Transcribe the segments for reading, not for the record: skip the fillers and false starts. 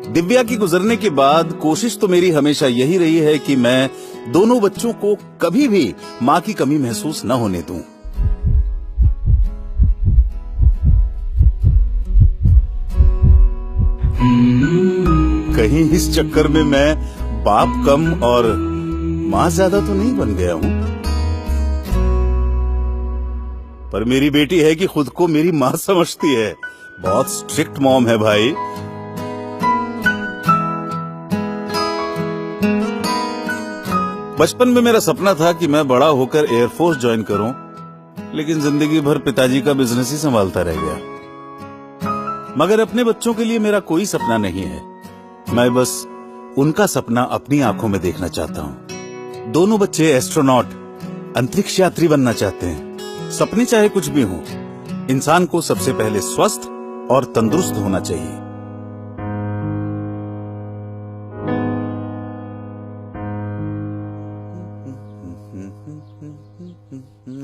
दिव्या की गुजरने के बाद कोशिश तो मेरी हमेशा यही रही है कि मैं दोनों बच्चों को कभी भी मां की कमी महसूस न होने दूं। कहीं इस चक्कर में मैं बाप कम और मां ज्यादा तो नहीं बन गया हूं। पर मेरी बेटी है कि खुद को मेरी मां समझती है। बहुत स्ट्रिक्ट मॉम है भाई। बचपन में मेरा सपना था कि मैं बड़ा होकर एयरफोर्स ज्वाइन करूं, लेकिन जिंदगी भर पिताजी का बिजनेस ही संभालता रह गया। मगर अपने बच्चों के लिए मेरा कोई सपना नहीं है। मैं बस उनका सपना अपनी आंखों में देखना चाहता हूं। दोनों बच्चे एस्ट्रोनॉट, अंतरिक्ष यात्री बनना चाहते हैं। सपने चाहे कुछ भी हों, इंसान को सबसे पहले स्वस्थ और तंदुरुस्त होना चाहिए।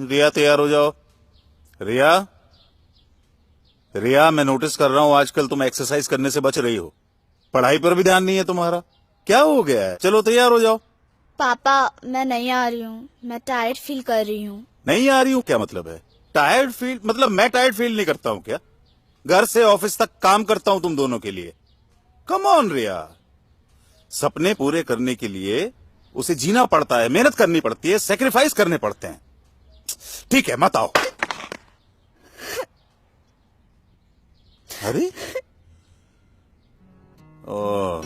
रिया, तैयार हो जाओ। रिया, रिया, मैं नोटिस कर रहा हूं आजकल तुम एक्सरसाइज करने से बच रही हो। पढ़ाई पर भी ध्यान नहीं है तुम्हारा। क्या हो गया है? चलो तैयार हो जाओ। पापा, मैं नहीं आ रही हूँ। मैं टायर्ड फील कर रही हूँ। नहीं आ रही हूँ क्या मतलब है? टायर्ड फील मतलब मैं टायर्ड फील नहीं करता हूँ क्या? घर से ऑफिस तक काम करता हूँ तुम दोनों के लिए। कम ऑन रिया, सपने पूरे करने के लिए उसे जीना पड़ता है, मेहनत करनी पड़ती है, सेक्रीफाइस करने पड़ते हैं। ठीक है, मत आओ। अरे ओह,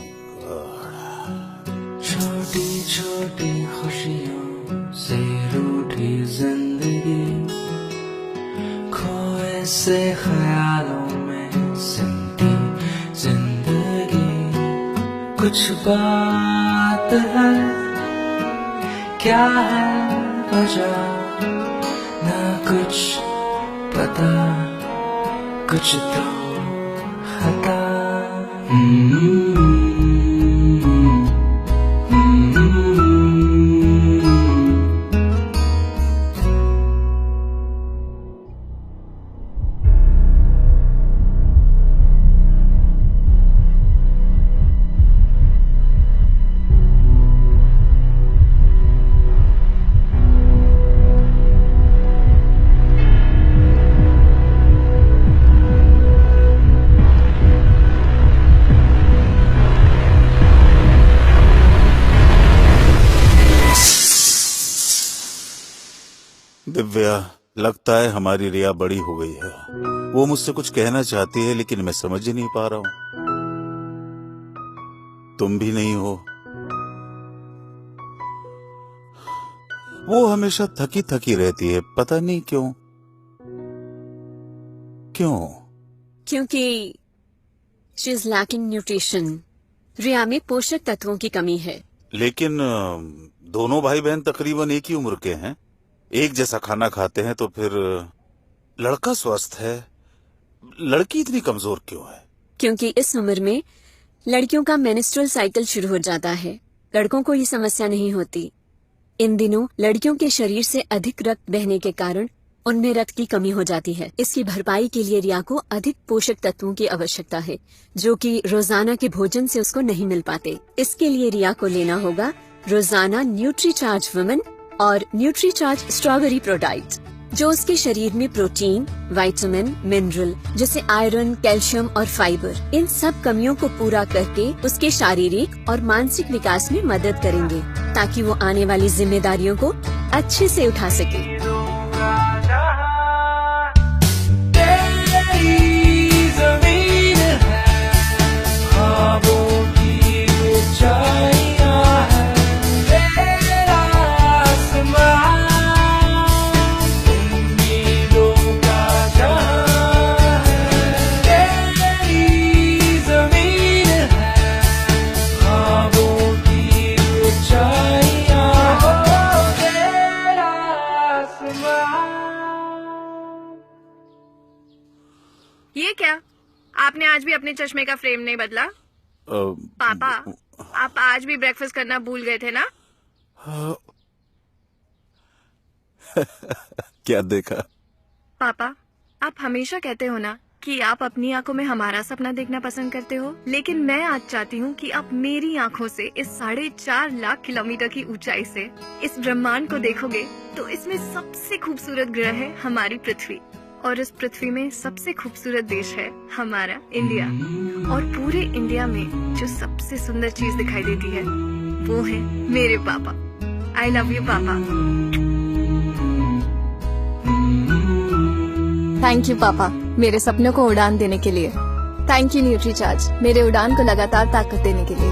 छोटी छोटी खुशियों से रूठी जिंदगी, खोए से ख्यालों में सिमटी जिंदगी। कुछ बात है, क्या है वजह, ना कुछ पता, कुछ तो खता। दिव्या, लगता है हमारी रिया बड़ी हो गई है। वो मुझसे कुछ कहना चाहती है, लेकिन मैं समझ ही नहीं पा रहा हूं। तुम भी नहीं हो। वो हमेशा थकी थकी रहती है, पता नहीं क्यों। क्यों? क्योंकि शी इज लैकिंग न्यूट्रिशन। रिया में पोषक तत्वों की कमी है। लेकिन दोनों भाई बहन तकरीबन एक ही उम्र के हैं, एक जैसा खाना खाते हैं, तो फिर लड़का स्वस्थ है, लड़की इतनी कमजोर क्यों है? क्योंकि इस उम्र में लड़कियों का मेंस्ट्रुअल साइकिल शुरू हो जाता है। लड़कों को ये समस्या नहीं होती। इन दिनों लड़कियों के शरीर से अधिक रक्त बहने के कारण उनमें रक्त की कमी हो जाती है। इसकी भरपाई के लिए रिया को अधिक पोषक तत्वों की आवश्यकता है, जो कि रोजाना के भोजन से उसको नहीं मिल पाते। इसके लिए रिया को लेना होगा रोजाना न्यूट्रीचार्ज वुमेन और न्यूट्रीचार्ज स्ट्रॉबेरी प्रोडाइट, जो उसके शरीर में प्रोटीन, विटामिन, मिनरल जैसे आयरन, कैल्शियम और फाइबर, इन सब कमियों को पूरा करके उसके शारीरिक और मानसिक विकास में मदद करेंगे, ताकि वो आने वाली जिम्मेदारियों को अच्छे से उठा सके। ये क्या? आपने आज भी अपने चश्मे का फ्रेम नहीं बदला? पापा, आप आज भी ब्रेकफास्ट करना भूल गए थे ना? क्या देखा? पापा, आप हमेशा कहते हो ना कि आप अपनी आंखों में हमारा सपना देखना पसंद करते हो, लेकिन मैं आज चाहती हूँ कि आप मेरी आंखों से इस 4.5 लाख किलोमीटर की ऊंचाई से इस ब्रह्मांड को देखोगे तो इसमें सबसे खूबसूरत ग्रह है हमारी पृथ्वी, और इस पृथ्वी में सबसे खूबसूरत देश है हमारा इंडिया। और पूरे इंडिया में जो सबसे सुंदर चीज दिखाई देती है वो है मेरे पापा। आई लव यू पापा। थैंक यू पापा, मेरे सपनों को उड़ान देने के लिए। थैंक यू न्यूट्रीचार्ज, मेरे उड़ान को लगातार ताकत देने के लिए।